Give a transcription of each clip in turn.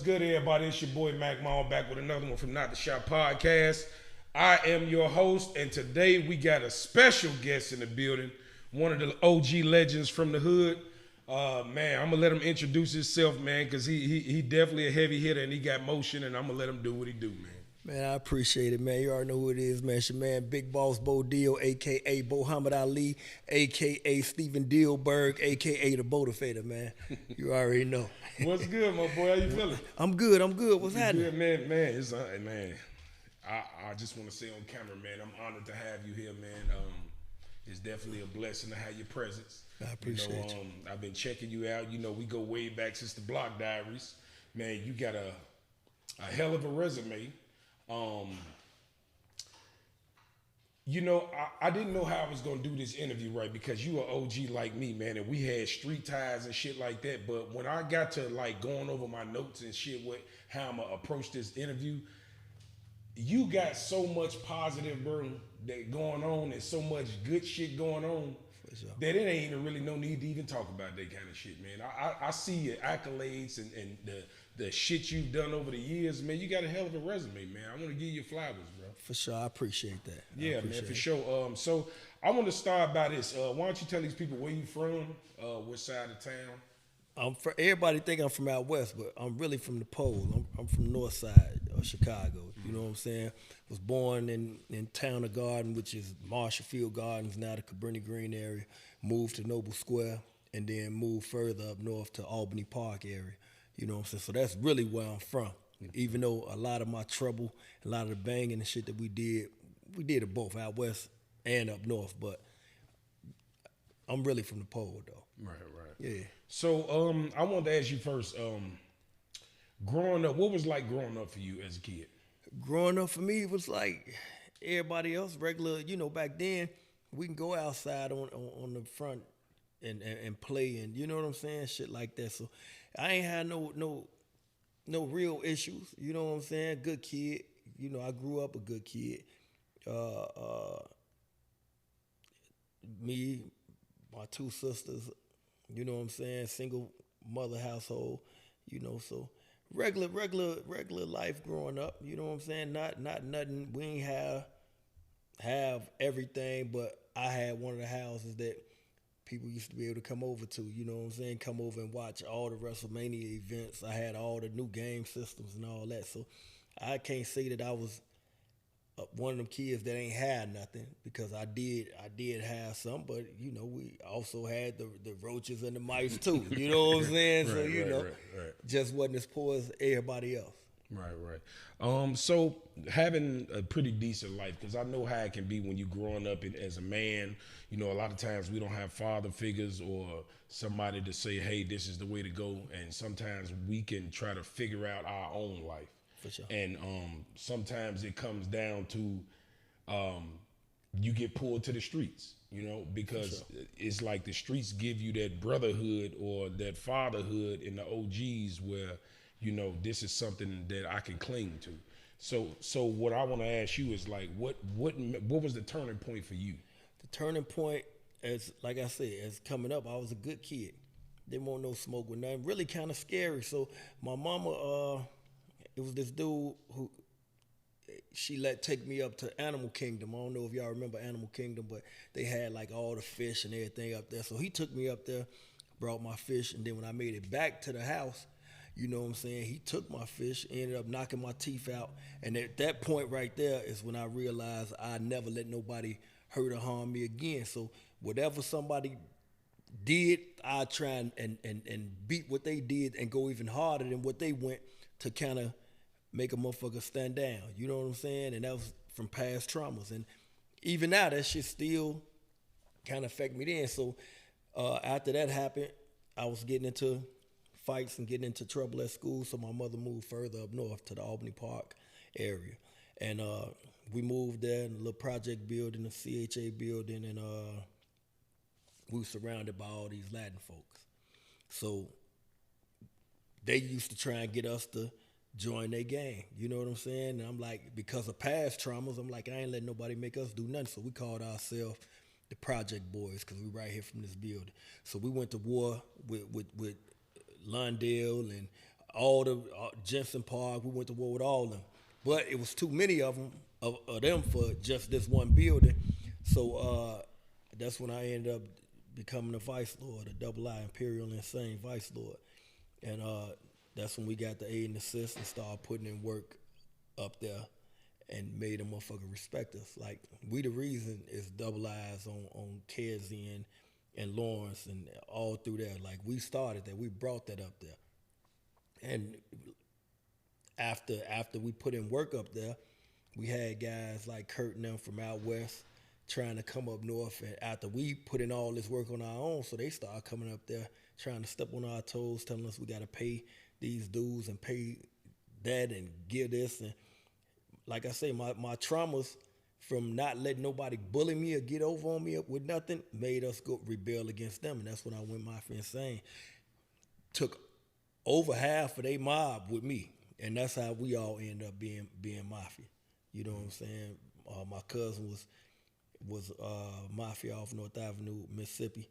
good, everybody? It's your boy Mac Mall back with another one from Not the Shop Podcast. I am your host, and today we got a special guest in the building, one of the OG legends from the hood. Man, I'm gonna let him introduce himself, man, because he definitely a heavy hitter and he got motion, and I'm gonna let him do what he do, man. Man, I appreciate it, man. You already know who it is, man. It's your man, Big Boss Bo Deal, a.k.a. Muhammad Ali, a.k.a. Stephen Dealberg, a.k.a. The Motivator, man. You already know. What's good, my boy? How you feeling? I'm good. What's happening? Good, man. It's man. I just want to say on camera, man, I'm honored to have you here, man. It's definitely a blessing to have your presence. I appreciate you. I've been checking you out. You know, we go way back since the Block Diaries. Man, you got a hell of a resume. You know, I didn't know how I was gonna do this interview, right? Because you are OG like me, man, and we had street ties and shit like that. But when I got to like going over my notes and shit, how I'm gonna approach this interview, you got so much positive, bro, that going on, and so much good shit going on Sure. that it ain't even really no need to even talk about that kind of shit, man. I see your accolades and the shit you've done over the years, man. You got a hell of a resume, man. I want to give you flowers, bro. For sure, I appreciate that. Yeah, man, for sure. So I want to start by this. Why don't you tell these people where you from, what side of town? Everybody think I'm from out west, but I'm really from the pole. I'm from the north side of Chicago. You know what I'm saying? Was born in Town of Garden, which is Marshall Field Gardens, now the Cabrini Green area. Moved to Noble Square, and then moved further up north to Albany Park area. You know what I'm saying? So that's really where I'm from. Even though a lot of my trouble, a lot of the banging and shit that we did it both out west and up north. But I'm really from the pole, though. Right. Yeah. So I wanted to ask you first, growing up, what was like growing up for you as a kid? Growing up for me, it was like everybody else, regular, you know, back then, we can go outside on the front and play, and you know what I'm saying? Shit like that. So I ain't had no real issues, you know what I'm saying? Good kid. You know, I grew up a good kid. Me, my two sisters, you know what I'm saying? Single mother household, you know, so regular life growing up, you know what I'm saying? Not nothing. We ain't have everything, but I had one of the houses that people used to be able to come over to, you know what I'm saying? Come over and watch all the WrestleMania events. I had all the new game systems and all that. So I can't say that I was one of them kids that ain't had nothing, because I did have some, but you know, we also had the roaches and the mice too. You know what I'm saying? So you know, just wasn't as poor as everybody else. Right. So having a pretty decent life, because I know how it can be when you growing up as a man. You know, a lot of times we don't have father figures or somebody to say, hey, this is the way to go. And sometimes we can try to figure out our own life. For sure. And sometimes it comes down to you get pulled to the streets, you know, because it's like the streets give you that brotherhood or that fatherhood in the OGs where, you know, this is something that I can cling to. So what I want to ask you is like, what was the turning point for you? The turning point, as like I said, as coming up, I was a good kid. Didn't want no smoke with nothing. Really kind of scary. So my mama, it was this dude who she let take me up to Animal Kingdom. I don't know if y'all remember Animal Kingdom, but they had like all the fish and everything up there. So he took me up there, brought my fish, and then when I made it back to the house, you know what I'm saying, he took my fish, ended up knocking my teeth out. And at that point right there is when I realized I never let nobody hurt or harm me again. So whatever somebody did, I try and beat what they did and go even harder than what they went to kind of make a motherfucker stand down. You know what I'm saying? And that was from past traumas. And even now, that shit still kind of affect me then. So after that happened, I was getting into fights and getting into trouble at school. So my mother moved further up north to the Albany Park area. And we moved there in a little project building, a CHA building, and we were surrounded by all these Latin folks. So they used to try and get us to join their gang. You know what I'm saying? And I'm like, because of past traumas, I'm like, I ain't letting nobody make us do nothing. So we called ourselves the Project Boys, because we right here from this building. So we went to war with Lundale and all the Jensen Park. We went to war with all of them, but it was too many of them for just this one building. So that's when I ended up becoming a vice lord, a double I Imperial Insane vice lord, and that's when we got the aid and assist and started putting in work up there and made a motherfucker respect us. Like, we the reason is double I's on Kersey and Lawrence and all through there. Like, we started that. We brought that up there. And after we put in work up there, we had guys like Kurt and them from out west trying to come up north. And after we put in all this work on our own, so they started coming up there trying to step on our toes, telling us we got to pay these dues and pay that and give this. And like I say, my traumas from not letting nobody bully me or get over on me with nothing made us go rebel against them. And that's when I went Mafia Insane. Took over half of they mob with me. And that's how we all end up being Mafia. You know what I'm saying? My cousin was Mafia off North Avenue, Mississippi.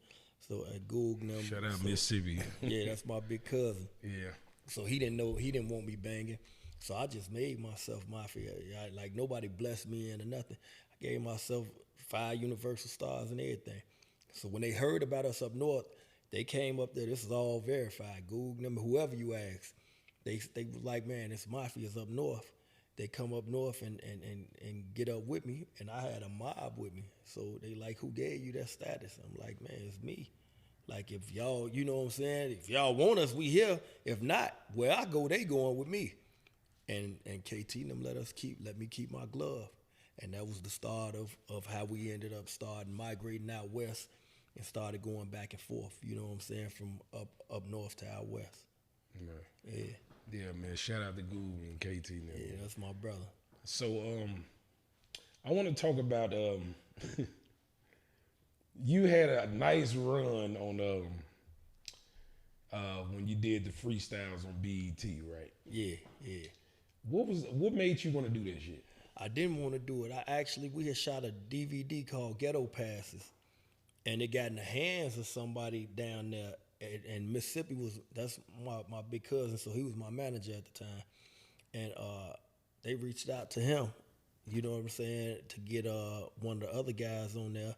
So at Google. Shout out Mississippi. Yeah, that's my big cousin. Yeah. So he didn't want me banging. So I just made myself Mafia. Like, nobody blessed me into nothing. I gave myself 5 Universal stars and everything. So when they heard about us up north, they came up there. This is all verified. Google them, whoever you ask. They was like, man, this Mafia's up north. They come up north and get up with me, and I had a mob with me. So they like, who gave you that status? I'm like, man, it's me. Like, if y'all, you know what I'm saying? If y'all want us, we here. If not, where I go, they going with me. And KT and them let me keep my glove. And that was the start of how we ended up starting migrating out west and started going back and forth, you know what I'm saying, from up north to out west. Right. Yeah. Yeah, man. Shout out to Google and KT and them. Yeah, that's my brother. So I want to talk about you had a nice run on when you did the freestyles on BET, right? Yeah. What made you want to do that shit? I didn't want to do it. We had shot a DVD called Ghetto Passes, and it got in the hands of somebody down there. And Mississippi that's my big cousin, so he was my manager at the time. And they reached out to him, you know what I'm saying, to get one of the other guys on there.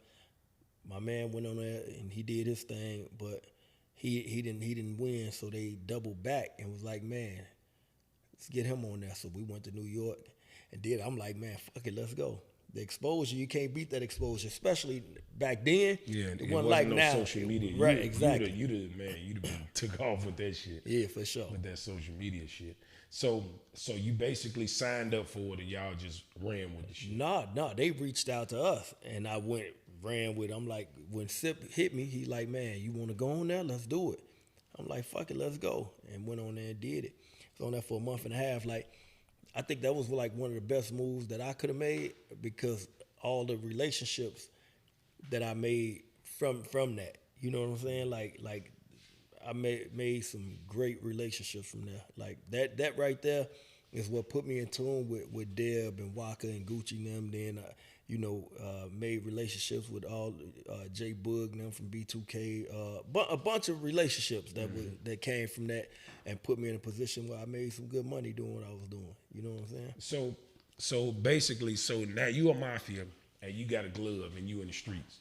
My man went on there and he did his thing, but he didn't win, so they doubled back and was like, man, let's get him on there. So we went to New York and did it. I'm like, man, fuck it, let's go. The exposure, you can't beat that exposure, especially back then. Yeah, it wasn't like no now. Social media. Right, exactly. You'd have been took off with that shit. Yeah, for sure. With that social media shit. So you basically signed up for it and y'all just ran with the shit. Nah, they reached out to us and I ran with it. I'm like, when Sip hit me, he like, man, you want to go on there? Let's do it. I'm like, fuck it, let's go. And went on there and did it. Was on there for a month and a half. Like, I think that was like one of the best moves that I could have made because all the relationships that I made from that, you know what I'm saying? Like I made some great relationships from there. Like that right there is what put me in tune with Deb and Waka and Gucci and them. Then made relationships with all Jay Boog and them from B2K. A bunch of relationships that came from that and put me in a position where I made some good money doing what I was doing. You know what I'm saying? So basically, now you a Mafia and you got a glove and you in the streets.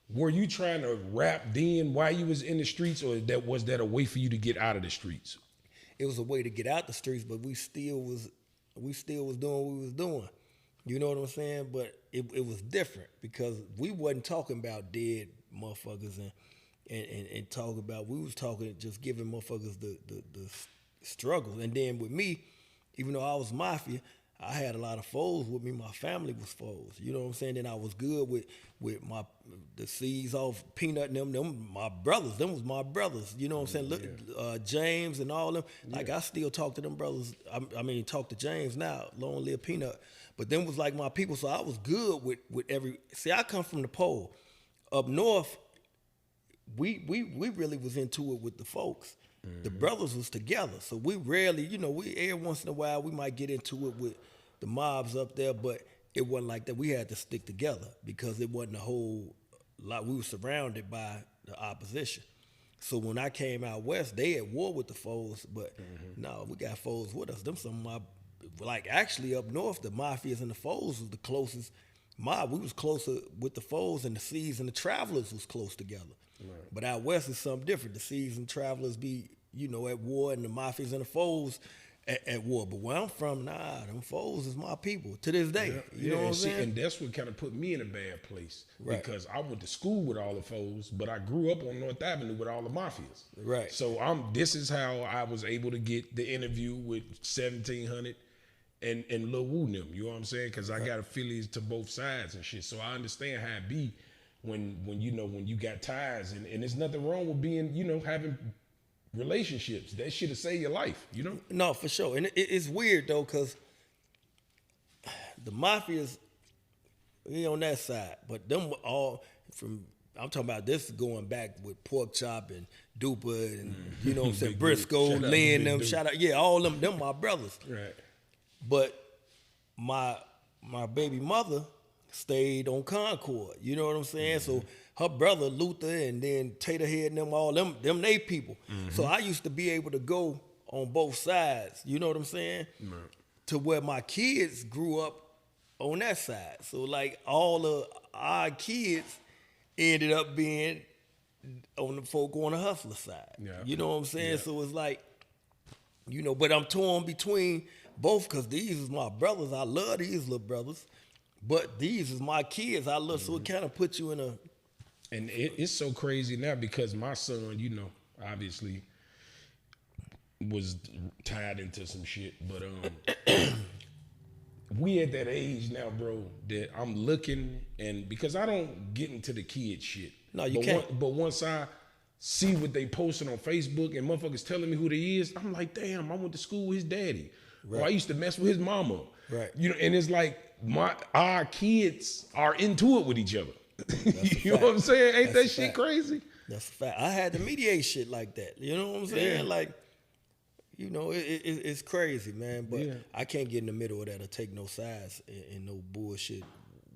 Were you trying to rap then while you was in the streets, or was that a way for you to get out of the streets? It was a way to get out the streets, but we still was doing what we was doing. You know what I'm saying? But it was different because we wasn't talking about dead motherfuckers and talking about, we was talking just giving motherfuckers the struggle. And then with me, even though I was Mafia, I had a lot of foes with me. My family was foes. You know what I'm saying? Then I was good with the C's off Peanut and them my brothers. Them was my brothers. You know what I'm saying? Look, James and all them. Like, I still talk to them brothers. Talk to James now. Long live Peanut. But them was like my people. So I was good with every. See, I come from the pole. Up north, we really was into it with the folks. The brothers was together. So we rarely, every once in a while we might get into it with the mobs up there, but it wasn't like that. We had to stick together because it wasn't a whole lot. We were surrounded by the opposition. So when I came out west, they at war with the foes, but no, we got foes with us. Them some of my, like actually up north, the mafias and the foes was the closest. We was closer with the foes, and the Seas and the Travelers was close together. Right. But out west is something different. The Seas and Travelers be, at war, and the mafias and the foes at war. But where I'm from, them foes is my people to this day. You know what I'm saying? And that's what kind of put me in a bad place. Right. Because I went to school with all the foes, but I grew up on North Avenue with all the mafias. Right. So this is how I was able to get the interview with 1700 and Lil Woo them. You know what I'm saying? Because I got affiliates to both sides and shit. So I understand how it be when you got ties, and there's nothing wrong with being, having relationships. That shit'll save your life, No, for sure. And it's weird though, because the mafias, we on that side, but them all from, I'm talking about this going back with Pork Chop and Duper and you know what I'm saying, Briscoe, Lynn, them, shout out, all them my brothers. Right. But my baby mother stayed on Concord, you know what I'm saying? So her brother Luther and then Taterhead and them, all them they people. So I used to be able to go on both sides, you know what I'm saying? Right. To where my kids grew up on that side. So like all of our kids ended up being on the folk on the hustler side. Yeah. You know what I'm saying? Yeah. So it's like, but I'm torn between both, because these is my brothers. I love these little brothers. But these is my kids. I love, so it kind of puts you in a... And it's so crazy now because my son, obviously was tied into some shit. But we at that age now, bro, that I'm looking, and because I don't get into the kid shit. No, you can't. But once I see what they posting on Facebook and motherfuckers telling me who they is, I'm like, damn, I went to school with his daddy. Right. Or I used to mess with his mama. Right. And it's like our kids are into it with each other. You know what I'm saying? Ain't that shit crazy? That's a fact. I had to mediate shit like that. You know what I'm saying? Yeah. Like, it's crazy, man. But I can't get in the middle of that or take no sides in no bullshit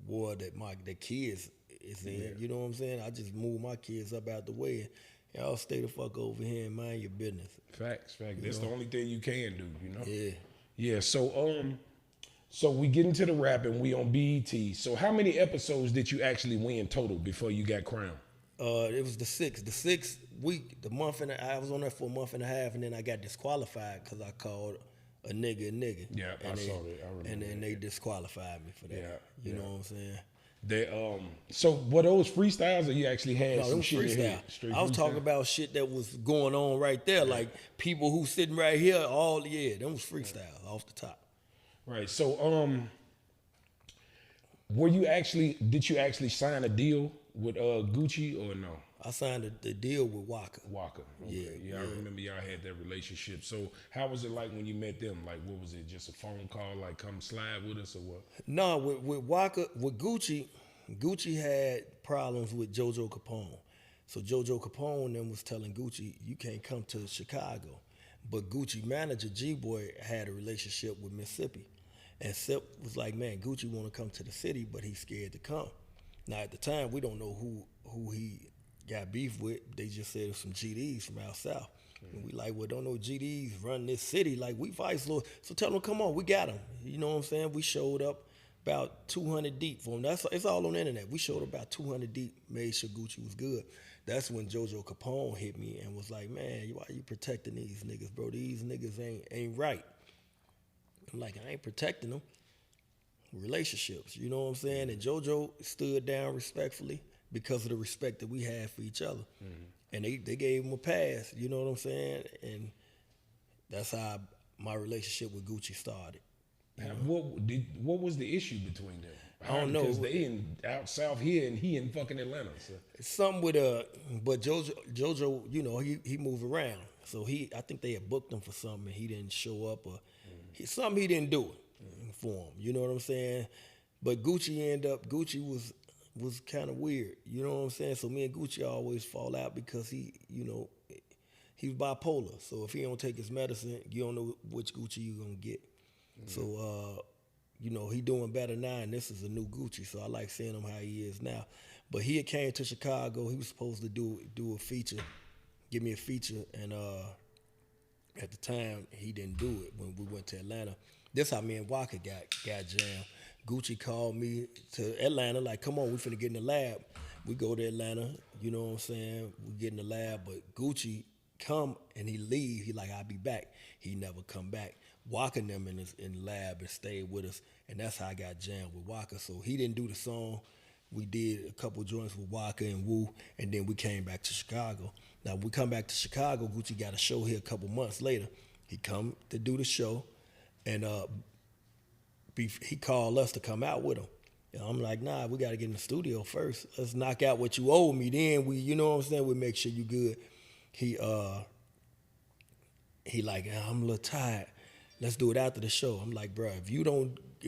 war that the kids is in. Yeah. You know what I'm saying? I just move my kids up out the way. And y'all stay the fuck over here and mind your business. Facts. That's the only thing you can do, Yeah. Yeah, so we get into the rap and we on BET. So how many episodes did you actually win total before you got crowned? It was the sixth week, I was on there for a month and a half, and then I got disqualified because I called a nigga. Yeah, I saw that. I remember. And then they disqualified me for that. Yeah, you know what I'm saying? So were those freestyles, or you actually had some shit in here? I was talking about shit that was going on right there, like people who sitting right here, them was freestyles off the top. Right. So did you actually sign a deal with Gucci or no? I signed the deal with Waka. Waka. Okay. Yeah, I remember y'all had that relationship. So how was it like when you met them? Like, what was it? Just a phone call, like come slide with us or what? No, with Waka, with Gucci had problems with JoJo Capone. So JoJo Capone then was telling Gucci, you can't come to Chicago. But Gucci manager G-Boy had a relationship with Mississippi. And Sip was like, man, Gucci want to come to the city, but he's scared to come. Now at the time, we don't know who he got beef with. They just said it was some GDs from out south. And we like, well, don't know GDs run this city. Like, we vice lord. So tell them, come on, we got them. You know what I'm saying? We showed up about 200 deep for him. It's all on the internet. We showed up about 200 deep, made sure Gucci was good. That's when JoJo Capone hit me and was like, man, why you protecting these niggas, bro? These niggas ain't right. I'm like, I ain't protecting them. Relationships, you know what I'm saying? And JoJo stood down respectfully because of the respect that we had for each other. And they gave him a pass, you know what I'm saying? And that's how my relationship with Gucci started. What was the issue between them? I don't know. Because they out south here and he in fucking Atlanta. So. Something with but JoJo, you know, he moved around. So I think they had booked him for something and he didn't show up or something he didn't do it for him. You know what I'm saying? But Gucci was kind of weird. You know what I'm saying? So me and Gucci always fall out because he's bipolar. So if he don't take his medicine, you don't know which Gucci you gonna get. So he doing better now, and this is a new Gucci. So I like seeing him how he is now. But he had came to Chicago. He was supposed to do a feature give me a feature, and at the time he didn't do it when we went to Atlanta. This how me and Waka got jammed. Gucci called me to Atlanta, like, come on, we finna get in the lab. We go to Atlanta, you know what I'm saying? We get in the lab, but Gucci come and he leave. He like, I'll be back. He never come back. Waka and them in the lab and stayed with us, and that's how I got jammed with Waka. So he didn't do the song. We did a couple joints with Waka and Wu, and then we came back to Chicago. Now, we come back to Chicago, Gucci got a show here a couple months later. He come to do the show, and he called us to come out with him. And I'm like, nah, we got to get in the studio first. Let's knock out what you owe me. Then we, you know what I'm saying, we make sure you good. He like, I'm a little tired. Let's do it after the show. I'm like, bro, if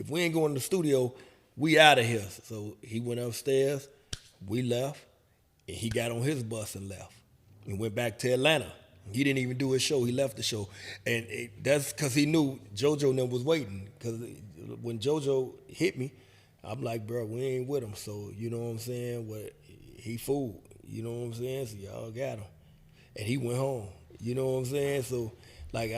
we ain't going to the studio, we out of here. So he went upstairs, we left, and he got on his bus and left. And went back to Atlanta. He didn't even do his show. He left the show. And that's because he knew JoJo and them was waiting. Because when JoJo hit me, I'm like, bro, we ain't with him. So, you know what I'm saying? He fooled. You know what I'm saying? So y'all got him. And he went home. You know what I'm saying? So, like,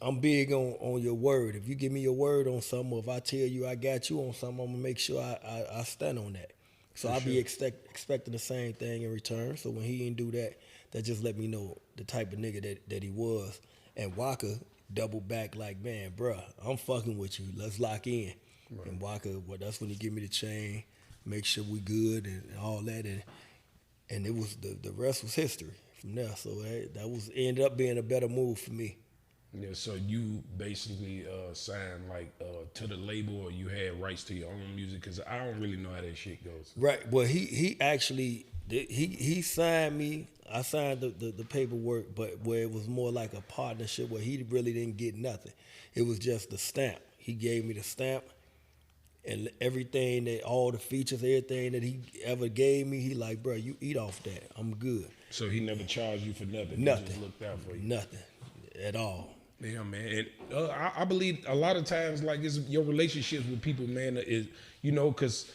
I'm big on your word. If you give me your word on something, or if I tell you I got you on something, I'm going to make sure I stand on that. So I'll be expecting the same thing in return. So when he didn't do that, that just let me know the type of nigga that he was. And Waka doubled back like, man, bruh, I'm fucking with you. Let's lock in. Right. And Waka, that's when he give me the chain, make sure we good and all that. And it was the rest was history from there. So that ended up being a better move for me. Yeah, so you basically signed like to the label, or you had rights to your own music? Because I don't really know how that shit goes. Right. Well, he actually he signed me. I signed the paperwork, but where it was more like a partnership where he really didn't get nothing. It was just the stamp. He gave me the stamp and everything, all the features, everything that he ever gave me. He like, bro, you eat off that. I'm good. So he never charged you for nothing. Nothing. He just looked out for you. Nothing at all. Yeah, man. And I believe a lot of times, like, it's your relationships with people, man, is, you know, because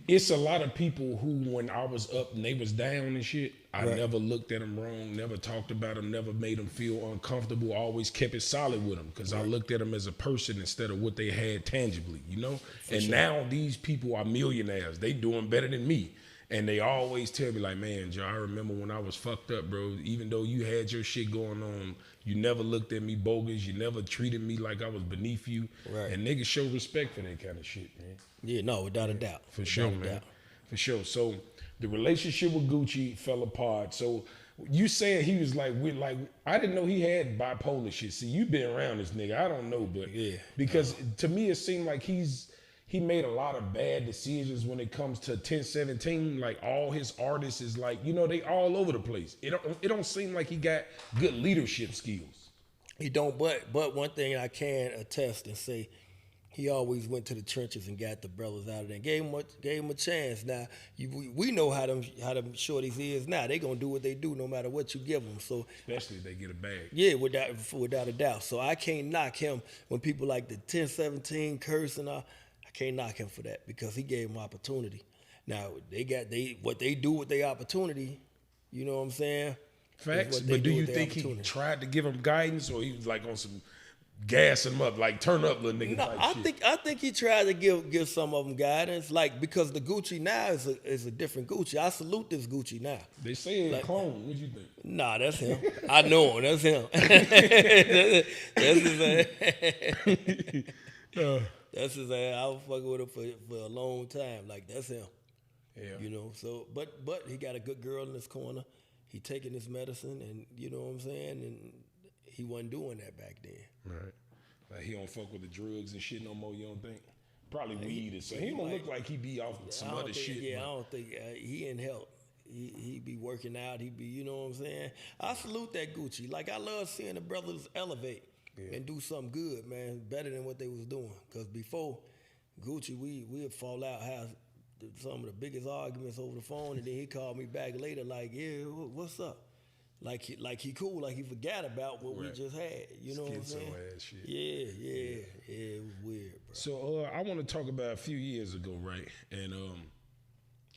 it's a lot of people who, when I was up and they was down and shit, I never looked at them wrong, never talked about them, never made them feel uncomfortable, always kept it solid with them because I looked at them as a person instead of what they had tangibly, you know? Now these people are millionaires. They doing better than me. And they always tell me, like, man, Joe, I remember when I was fucked up, bro. Even though you had your shit going on, you never looked at me bogus. You never treated me like I was beneath you. Right. And niggas show respect for that kind of shit, man. Yeah, no, without a doubt. For sure, man. For sure. So the relationship with Gucci fell apart. So you said he was like, I didn't know he had bipolar shit. See, you been around this nigga. I don't know, but because to me it seemed like he made a lot of bad decisions when it comes to 1017. Like, all his artists is like, you know, they all over the place. It don't seem like he got good leadership skills. He don't, but one thing I can attest and say, he always went to the trenches and got the brothers out of there. Gave him a chance. Now we know how them shorties is now. They gonna do what they do no matter what you give them. So especially if they get a bag. Yeah, without a doubt. So I can't knock him when people like the 1017 curse and all. I can't knock him for that because he gave him opportunity. Now what they do with their opportunity, you know what I'm saying? Facts. But do you think he tried to give him guidance, or he was like on some gassing him up, like turn up, little nigga? No, I think he tried to give some of them guidance, like, because the Gucci now is a different Gucci. I salute this Gucci now. They say it's like, clone. What you think? Nah, that's him. I know him. That's him. That's his ass. That's his ass. I was fucking with him for a long time. Like, that's him. Yeah. You know. So, but he got a good girl in his corner. He taking his medicine, and you know what I'm saying. And he wasn't doing that back then. Right. Like, he don't fuck with the drugs and shit no more, you don't think? Probably weed or something. He don't look like he be off some other shit. Yeah, I don't think he in help. He be working out. He be, you know what I'm saying? I salute that Gucci. Like, I love seeing the brothers elevate and do something good, man, better than what they was doing. Because before Gucci, we'd fall out, have some of the biggest arguments over the phone, and then he called me back later like, yeah, what's up? Like he cool, like he forgot about what we just had. You know what I'm saying? Shit. Yeah, it was weird, bro. So I want to talk about a few years ago, right? And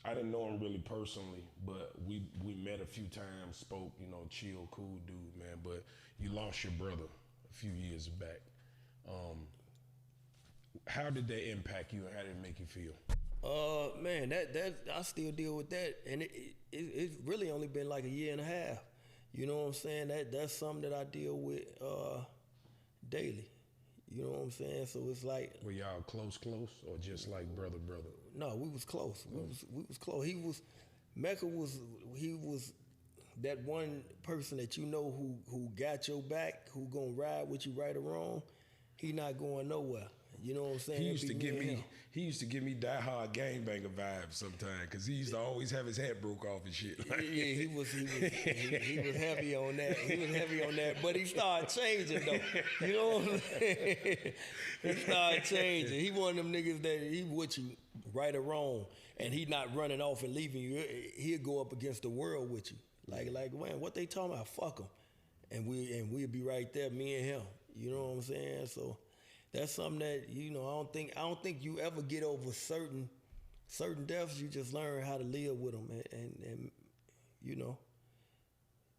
I didn't know him really personally, but we met a few times, spoke, you know, chill, cool dude, man. But you lost your brother a few years back. How did that impact you, and how did it make you feel? Man, that I still deal with that, and it's really only been like a year and a half. You know what I'm saying? That's something that I deal with daily. You know what I'm saying? So it's like, Were y'all close, or just like brother? no, we was close. We was close. Mecca was that one person that you know who got your back, who gonna ride with you right or wrong. He not going nowhere. You know what I'm saying? He used to give me Die Hard Gangbanger vibes sometimes, because he used to always have his hat broke off and shit. Yeah, he was heavy on that. He was heavy on that, but he started changing though. You know what I'm saying? He started changing. He one of them niggas that he with you right or wrong, and he not running off and leaving you. He'll go up against the world with you. Like man, what they talking about? Fuck him, and we'll be right there, me and him. You know what I'm saying? So that's something that, you know, I don't think you ever get over certain deaths. You just learn how to live with them, and you know,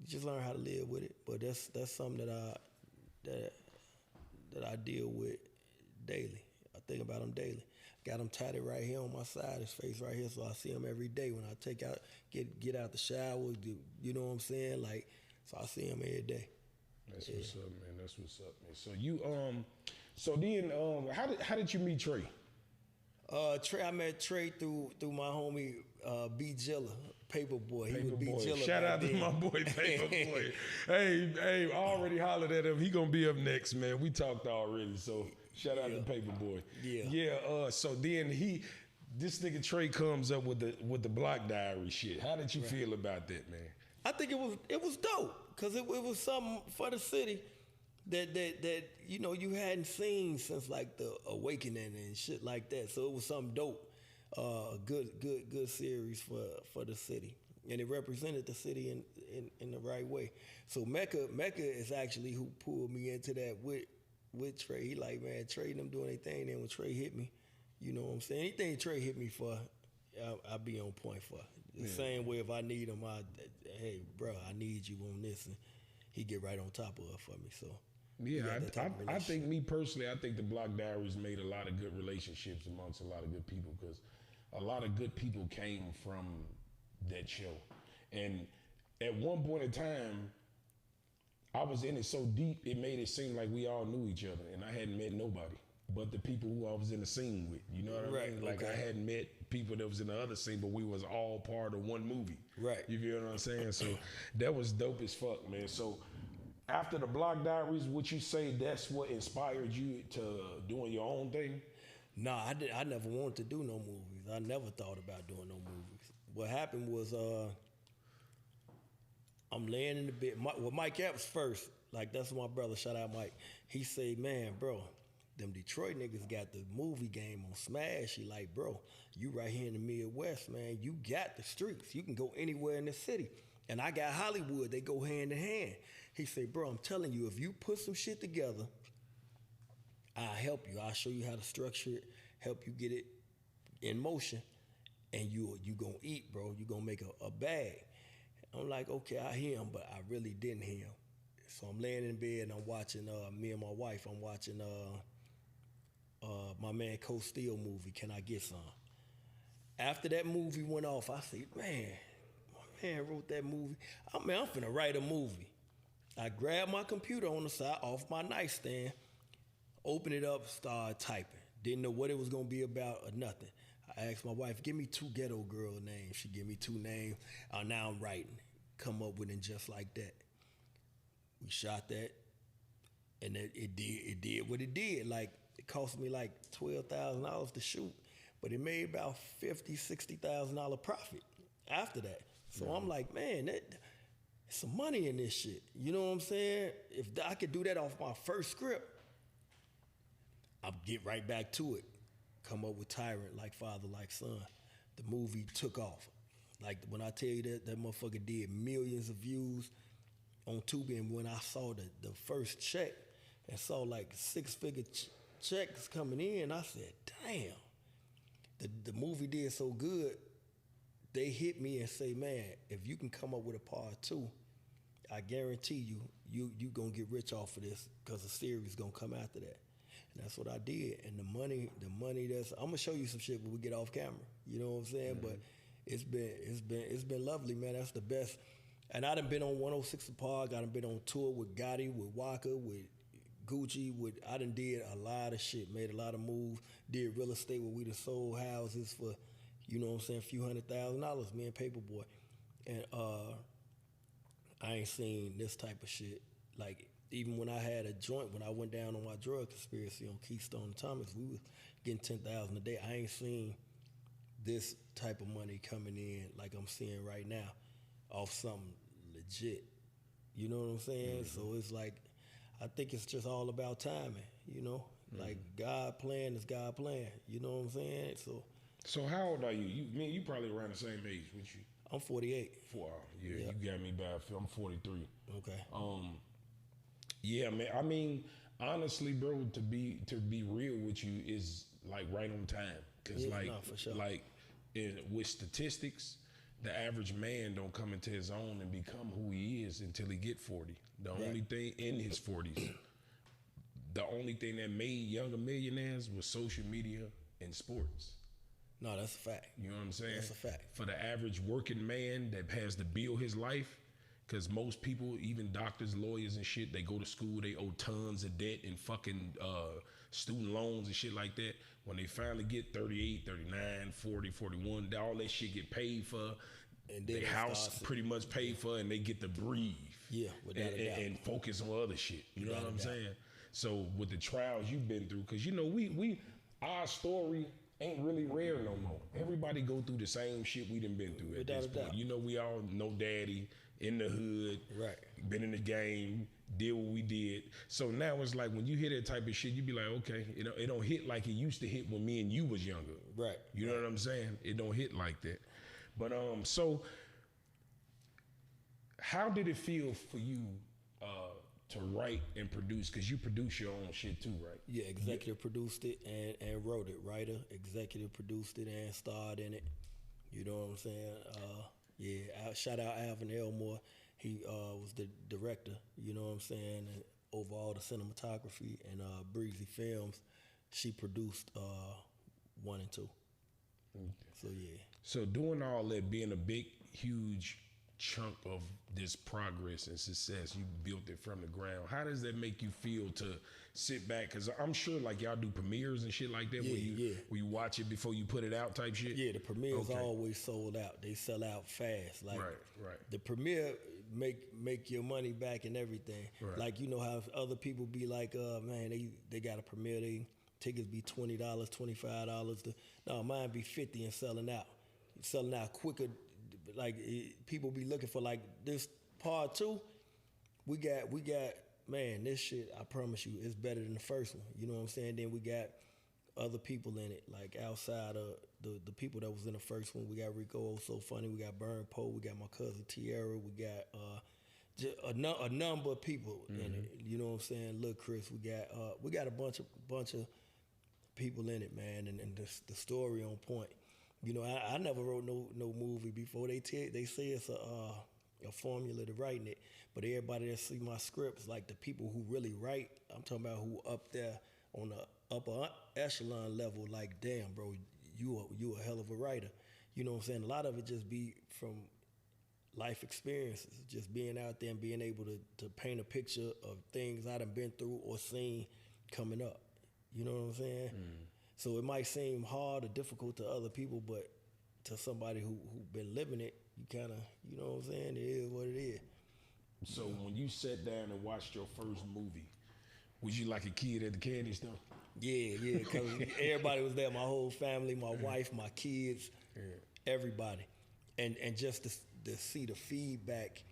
you just learn how to live with it. But that's something that I deal with daily. I think about him daily. Got him tatted right here on my side, his face right here, so I see him every day when I get out the shower. You know what I'm saying? Like, so I see him every day. That's what's up, man. That's what's up, man. So you so then how did you meet Trey? I met Trey through my homie B Jilla, Paperboy. He was B Jilla. Shout out to my boy Paperboy. hey, I already hollered at him. He gonna be up next, man. We talked already, so shout out to Paperboy. Yeah. So then this nigga Trey comes up with the Block Diaries shit. How did you feel about that, man? I think it was dope, because it was something for the city that you know you hadn't seen since like the Awakening and shit like that. So it was something dope, good series for the city, and it represented the city in the right way. So Mecca is actually who pulled me into that with Trey. He like, man, Trey and them doing their thing. Then when Trey hit me, you know what I'm saying? Anything Trey hit me for, I'll be on point for. The same way if I need him, hey, bro, I need you on this, and he get right on top of it for me. So yeah, I think, me personally, I think the Block Diaries made a lot of good relationships amongst a lot of good people, because a lot of good people came from that show. And at one point in time, I was in it so deep, it made it seem like we all knew each other, and I hadn't met nobody but the people who I was in the scene with. You know what I mean? Like, I hadn't met people that was in the other scene, but we was all part of one movie. Right. You feel what I'm saying? So that was dope as fuck, man. So after the Block Diaries, would you say that's what inspired you to doing your own thing? Nah, I never wanted to do no movies. I never thought about doing no movies. What happened was I'm laying in the bed. Mike Epps first. Like, that's my brother. Shout out Mike. He say, man, bro, them Detroit niggas got the movie game on Smash. He like, bro, you right here in the Midwest, man. You got the streets. You can go anywhere in the city. And I got Hollywood. They go hand in hand. He said, bro, I'm telling you, if you put some shit together, I'll help you. I'll show you how to structure it, help you get it in motion, and you gonna eat, bro. You gonna make a bag. I'm like, okay, I hear him, but I really didn't hear him. So I'm laying in bed and I'm watching, me and my wife, I'm watching my man Coach Steele movie, Can I Get Some? After that movie went off, I said, man, my man wrote that movie. I'm finna write a movie. I grabbed my computer on the side off my nightstand, opened it up, started typing. Didn't know what it was gonna be about or nothing. I asked my wife, give me 2 ghetto girl names. She gave me 2 names. Now I'm writing. Come up with it just like that. We shot that, and it did what it did. Like, it cost me like $12,000 to shoot, but it made about $50,000-$60,000 profit after that. So I'm like, man, there's some money in this shit. You know what I'm saying? If I could do that off my first script, I'll get right back to it. Come up with Tyrant, Like Father, Like Son. The movie took off. Like, when I tell you that motherfucker did millions of views on Tubi, and when I saw the first check and saw like 6-figure checks coming in, I said, damn, the movie did so good they hit me and say, man, if you can come up with a part 2, I guarantee you gonna get rich off of this because the series gonna come after that. And that's what I did. And the money that's, I'm gonna show you some shit when we get off camera. You know what I'm saying? Mm-hmm. But it's been lovely, man. That's the best. And I done been on 106 Park. I done been on tour with Gotti, with Waka, with Gucci. I done did a lot of shit, made a lot of moves. Did real estate where we done sold houses for, you know what I'm saying, a few $100,000, me and Paperboy. And I ain't seen this type of shit. Like, even when I had a joint, when I went down on my drug conspiracy on Keystone and Thomas, we was getting 10,000 a day. I ain't seen this type of money coming in like I'm seeing right now off something legit. You know what I'm saying? Mm-hmm. So it's like, I think it's just all about timing, you know? Mm-hmm. Like, God plan is God plan, you know what I'm saying? So how old are you? You probably around the same age with you. I'm 48. Yeah, yep. You got me bad. I'm 43. Okay. Yeah, man. I mean, honestly, bro, to be real with you is like right on time. Cause for sure. Like with statistics, the average man don't come into his own and become who he is until he get 40. The only thing in his 40s, the only thing that made younger millionaires was social media and sports. No, that's a fact. You know what I'm saying? That's a fact. For the average working man that has to build his life, because most people, even doctors, lawyers and shit, they go to school, they owe tons of debt and fucking student loans and shit like that. When they finally get 38, 39, 40, 41, all that shit get paid for. And their house pretty much paid for, and they get to breathe. Yeah, without a doubt. And focus on other shit. You know what I'm saying? So with the trials you've been through, because you know, we our story ain't really rare no more. Everybody go through the same shit we done been through at this point. You know, we all know daddy, in the hood, right? Been in the game, did what we did. So now it's like when you hear that type of shit, you be like, okay, you know, it don't hit like it used to hit when me and you was younger. Right. You know what I'm saying? It don't hit like that. But so how did it feel for you to write and produce? Because you produce your own shit too, right? Yeah, executive produced it and wrote it. Writer, executive produced it and starred in it. You know what I'm saying? Shout out Alvin Elmore. He was the director, you know what I'm saying, and over all the cinematography. And Breezy Films, she produced 1 and 2. Okay. So yeah. So doing all that, being a big, huge chunk of this progress and success, you built it from the ground. How does that make you feel to sit back? Because I'm sure like y'all do premieres and shit like that, where you watch it before you put it out type shit. Yeah, the premieres always sold out. They sell out fast. Like right. The premiere make your money back and everything. Right. Like, you know how other people be like, man, they got a premiere, they tickets be $20, $25. No, mine be $50 and selling out quicker. Like, people be looking for like this part 2. We got man, this shit, I promise you, is better than the first one. You know what I'm saying? Then we got other people in it, like outside of the people that was in the first one. We got Rico Oh So Funny, we got Burn Poe, we got my cousin Tierra, we got a number of people in it. You know what I'm saying? Lil Chris, we got a bunch of people in it, man, and the story on point. You know, I never wrote no movie before. They say it's a formula to writing it, but everybody that see my scripts, like the people who really write, I'm talking about who up there on the upper echelon level, like, damn, bro, you a hell of a writer. You know what I'm saying? A lot of it just be from life experiences, just being out there and being able to paint a picture of things I done been through or seen coming up. You know what I'm saying? So it might seem hard or difficult to other people, but to somebody who been living it, you kind of, you know what I'm saying? It is what it is. So when you sat down and watched your first movie, was you like a kid at the candy store? Yeah, because everybody was there, my whole family, my wife, my kids, everybody. And just to see the feedback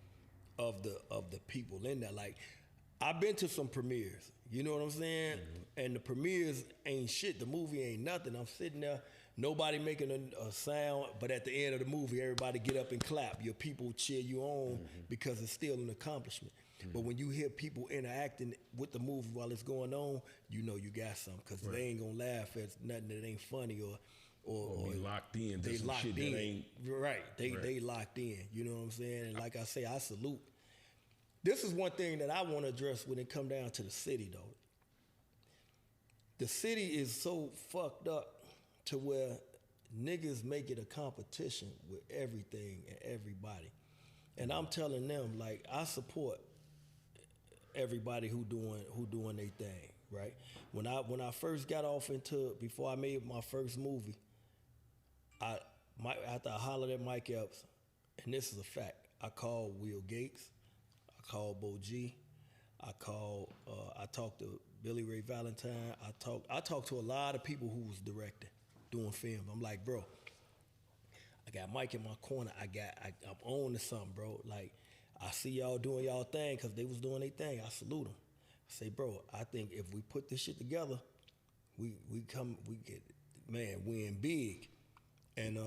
of the people in there. Like, I've been to some premieres, you know what I'm saying? And the premieres ain't shit. The movie ain't nothing. I'm sitting there, nobody making a sound, but at the end of the movie, everybody get up and clap. Your people cheer you on because it's still an accomplishment. But when you hear people interacting with the movie while it's going on, you know you got something, because they ain't gonna laugh at nothing that ain't funny, or or be locked in to they some locked shit in. that ain't Right. They locked in. You know what I'm saying? And like I say, I salute. This is one thing that I want to address when it come down to the city, though. The city is so fucked up to where niggas make it a competition with everything and everybody. And I'm telling them, like, I support everybody who doing their thing, right? When I first got off into, before I made my first movie, after I hollered at Mike Epps, and this is a fact, I called Will Gates, I called Bo G, I talked to Billy Ray Valentine, I talked to a lot of people who was directing, doing film. I'm like, bro, I got Mike in my corner. I'm on to something, bro. Like, I see y'all doing y'all thing because they was doing their thing. I salute them. I say, bro, I think if we put this shit together, we win big. And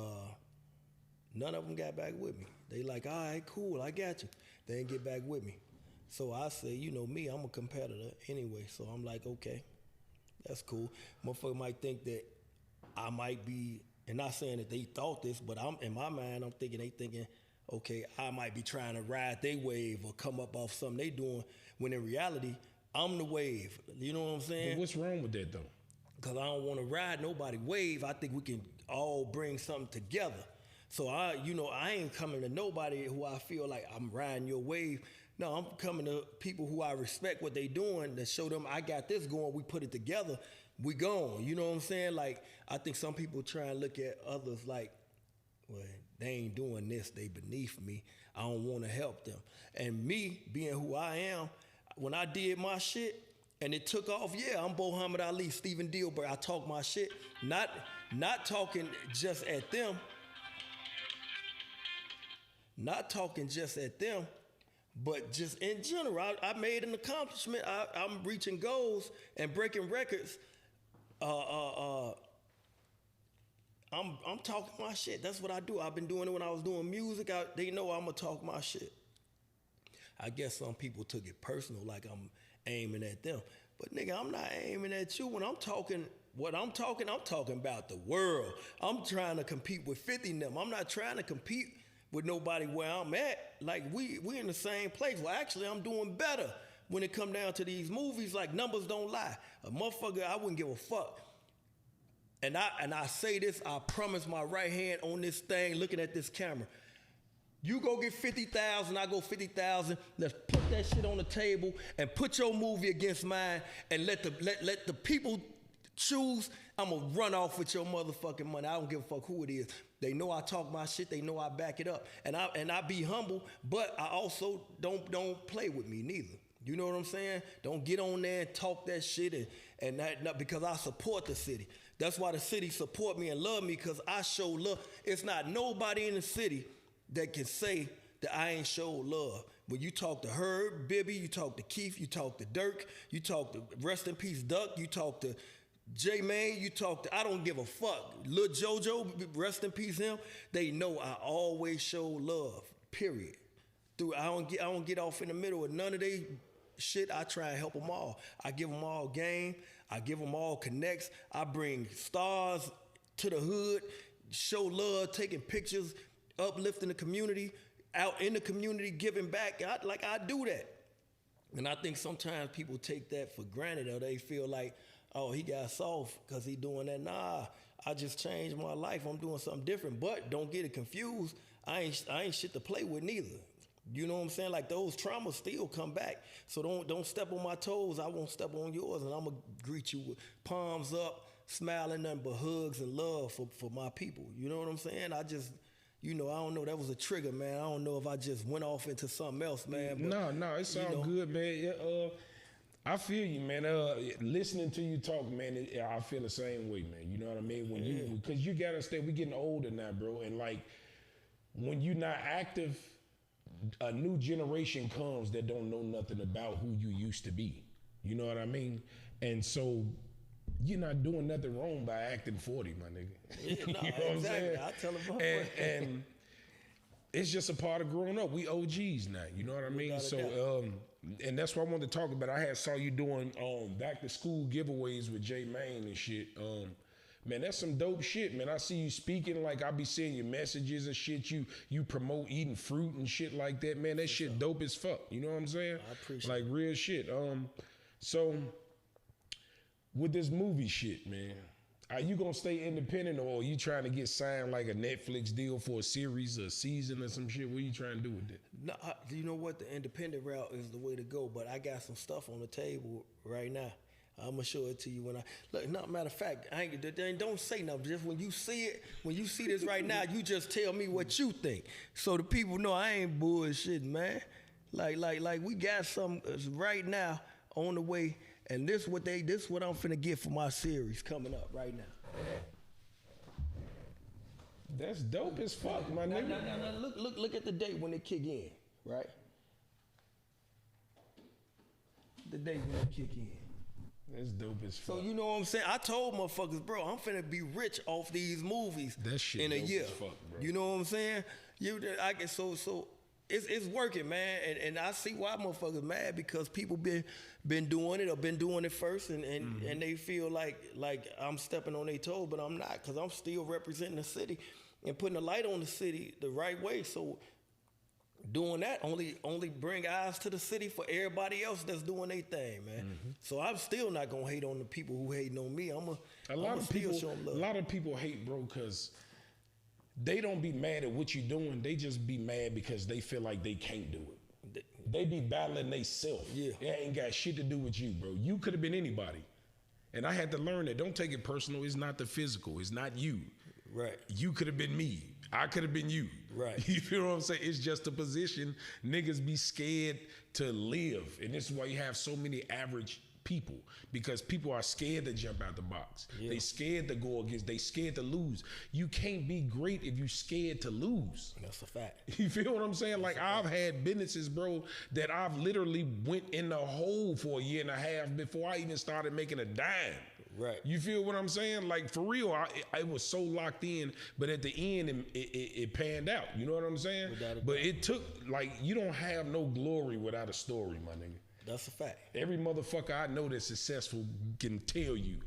none of them got back with me. They like, all right, cool, I got you. They didn't get back with me. So I say, you know me, I'm a competitor anyway. So I'm like, okay, that's cool. Motherfucker might think that I might be, and not saying that they thought this, but in my mind, I'm thinking, okay, I might be trying to ride their wave or come up off something they doing, when in reality, I'm the wave. You know what I'm saying? But what's wrong with that though? Because I don't want to ride nobody wave. I think we can all bring something together. So I ain't coming to nobody who I feel like I'm riding your wave. No, I'm coming to people who I respect what they doing, to show them I got this going, we put it together, we gone. You know what I'm saying? Like, I think some people try and look at others like, well, they ain't doing this, they beneath me, I don't want to help them. And me, being who I am, when I did my shit and it took off, yeah, I'm Muhammad Ali, Stephen Dilbert, I talk my shit, not talking just at them, but just in general. I made an accomplishment. I'm reaching goals and breaking records. I'm talking my shit. That's what I do. I've been doing it when I was doing music. They know I'm gonna talk my shit. I guess some people took it personal, like I'm aiming at them. But nigga, I'm not aiming at you. When I'm talking, I'm talking about the world. I'm trying to compete with 50 of them. I'm not trying to compete with nobody where I'm at. Like, we in the same place. Well, actually, I'm doing better when it come down to these movies. Like, numbers don't lie. A motherfucker, I wouldn't give a fuck. And I say this, I promise my right hand on this thing, looking at this camera. You go get 50,000, I go 50,000. Let's put that shit on the table and put your movie against mine and let the people choose. I'm gonna run off with your motherfucking money. I don't give a fuck who it is. They know I talk my shit. They know I back it up. And I be humble, but I also don't play with me neither. You know what I'm saying? Don't get on there and talk that shit and that, because I support the city. That's why the city support me and love me, because I show love. It's not nobody in the city that can say that I ain't show love. When you talk to Herb, Bibby, you talk to Keith, you talk to Dirk, you talk to Rest in Peace Duck, you talk to J-Main, you talk to, I don't give a fuck. Lil JoJo, rest in peace him. They know I always show love, period. I don't get off in the middle of none of they shit. I try and help them all. I give them all game. I give them all connects. I bring stars to the hood, show love, taking pictures, uplifting the community, out in the community, giving back. I do that. And I think sometimes people take that for granted, or they feel like, oh, he got soft because he doing that. Nah, I just changed my life. I'm doing something different. But don't get it confused. I ain't shit to play with neither. You know what I'm saying? Like, those traumas still come back. So don't step on my toes. I won't step on yours. And I'm going to greet you with palms up, smiling, nothing but hugs and love for my people. You know what I'm saying? I just, I don't know. That was a trigger, man. I don't know if I just went off into something else, man. But, no, it's all good, man. I feel you, man. Listening to you talk, man, I feel the same way, man. You know what I mean? Because you gotta stay. We getting older now, bro. And like, when you're not active, a new generation comes that don't know nothing about who you used to be. You know what I mean? And so you're not doing nothing wrong by acting 40, my nigga. Yeah, no, you know what I'm saying? I tell them. And it's just a part of growing up. We OGs now. You know what I mean? So, and that's what I wanted to talk about. I saw you doing back to school giveaways with J-Main and shit. Man, that's some dope shit, man. I see you speaking, like I be seeing your messages and shit. You promote eating fruit and shit like that, man. That shit dope as fuck. You know what I'm saying? I appreciate like real shit. So with this movie shit, man, are you gonna stay independent or are you trying to get signed like a Netflix deal for a series, a season, or some shit? What are you trying to do with that? No, you know what? The independent route is the way to go. But I got some stuff on the table right now. I'm gonna show it to you when I look. No, matter of fact, don't say nothing. Just when you see it, when you see this right now, you just tell me what you think, so the people know I ain't bullshitting, man. Like we got some right now on the way, and this what I'm finna get for my series coming up right now. That's dope as fuck, my nigga. Now, look at the date when it kick in, right? The date when it kick in. That's dope as fuck. So you know what I'm saying? I told motherfuckers, bro, I'm finna be rich off these movies that shit in a dope year. As fuck, bro. You know what I'm saying? So it's working, man, and I see why motherfuckers mad because people been doing it or been doing it first, and they feel like I'm stepping on their toes, but I'm not, because I'm still representing the city and putting a light on the city the right way. So doing that only bring eyes to the city for everybody else that's doing their thing, man. So I'm still not gonna hate on the people who hating on me. A lot of people hate, bro, because they don't be mad at what you're doing. They just be mad because they feel like they can't do it. They be battling themselves. Yeah. It ain't got shit to do with you, bro. You could have been anybody. And I had to learn that. Don't take it personal. It's not the physical. It's not you. Right. You could have been me. I could have been you. Right. You feel what I'm saying? It's just a position. Niggas be scared to live. And this is why you have so many average people, because people are scared to jump out the box. Yeah. They scared to go against, they scared to lose. You can't be great if you scared to lose. That's a fact. You feel what I'm saying? Like I've had businesses, bro, that I've literally went in the hole for a year and a half before I even started making a dime. Right. You feel what I'm saying? Like for real, I was so locked in, but at the end it panned out. You know what I'm saying? But it took, like, you don't have no glory without a story, my nigga. That's a fact. Every motherfucker I know that's successful can tell you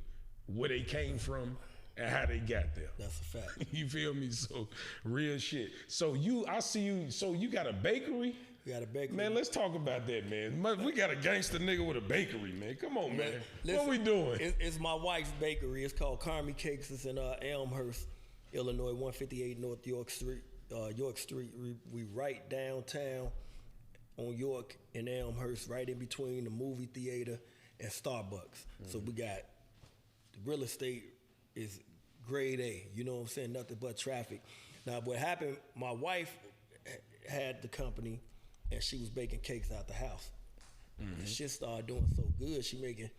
where they came from and how they got there. That's a fact. You feel me? So real shit. So I see you. So you got a bakery? We got a bakery. Man, let's talk about that, man. We got a gangster nigga with a bakery, man. Come on, man. Listen, what we doing? It's my wife's bakery. It's called Carmi Cakes. It's in Elmhurst, Illinois, 158 North York Street. We right downtown on York and Elmhurst, right in between the movie theater and Starbucks. So we got the real estate is grade A. You know what I'm saying? Nothing but traffic. Now, what happened, my wife had the company and she was baking cakes out the house. And shit started doing so good, she making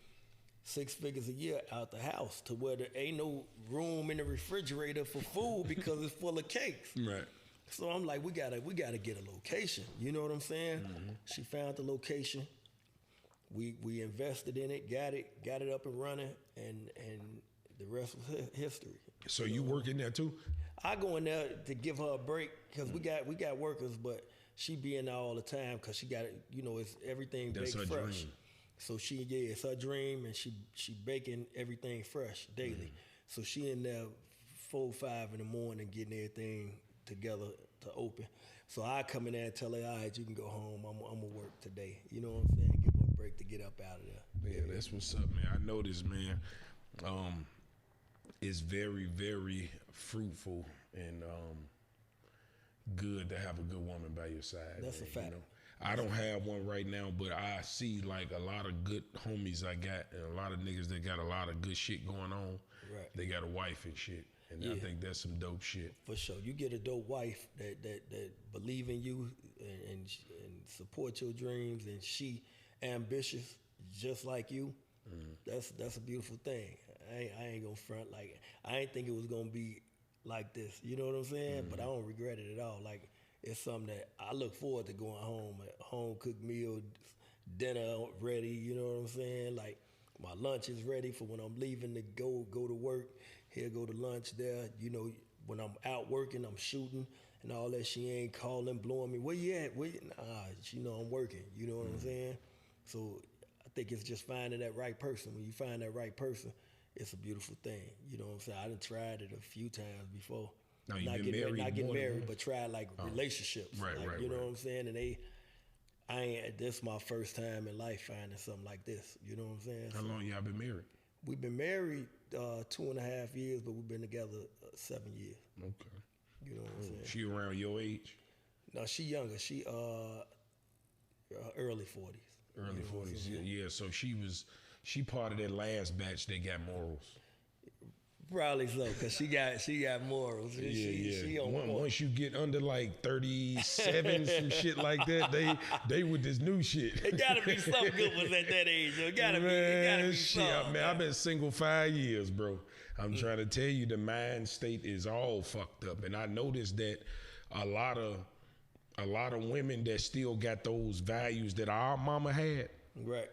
6 figures a year out the house to where there ain't no room in the refrigerator for food because it's full of cakes. Right. So I'm like, we gotta get a location. You know what I'm saying? She found the location. We invested in it, got it up and running, and the rest was history. So you work in there too? I go in there to give her a break because we got workers, but she be in there all the time because she got it. You know, it's everything baked fresh. Dream. So it's her dream, and she baking everything fresh daily. So she in there 4, 5 in the morning getting everything together to open. So I come in there and tell her, all right, you can go home. I'm gonna work today. You know what I'm saying? Give her a break to get up out of there. Yeah, that's what's up, man. I know this, man. It's very, very fruitful and good to have a good woman by your side. That's man, a fact. You know? I don't have one right now, but I see like a lot of good homies I got and a lot of niggas that got a lot of good shit going on. Right. They got a wife and shit. And I think that's some dope shit. For sure. You get a dope wife that believe in you and support your dreams, and she ambitious just like you. That's a beautiful thing. I ain't gonna front, like, I ain't think it was gonna be like this. You know what I'm saying? But I don't regret it at all. Like, it's something that I look forward to going home, a home cooked meal, dinner ready. You know what I'm saying? Like, my lunch is ready for when I'm leaving to go to work. Here go to lunch there. You know, when I'm out working, I'm shooting and all that. She ain't calling, blowing me. Where you at? Nah, she know I'm working. You know what I'm saying? So I think it's just finding that right person. When you find that right person, it's a beautiful thing. You know what I'm saying? I done tried it a few times before. Now you've not been getting married, not getting more than married, one? but tried like relationships. Right, like, right, you know right. what I'm saying? And I ain't. This my first time in life finding something like this. You know what I'm saying? How long y'all been married? We've been married 2.5 years, but we've been together 7 years. Okay. You know what I'm saying? She around your age? No, she younger. She early 40s. Early 40s. Yeah, so she part of that last batch that got morals. Probably so, cause she got morals. She on point. Once you get under like 37, some shit like that, they with this new shit. It gotta be something good was at that age. It gotta be shit, something. Man, I've been single 5 years, bro. I'm trying to tell you, the mind state is all fucked up, and I noticed that a lot of women that still got those values that our mama had, Right.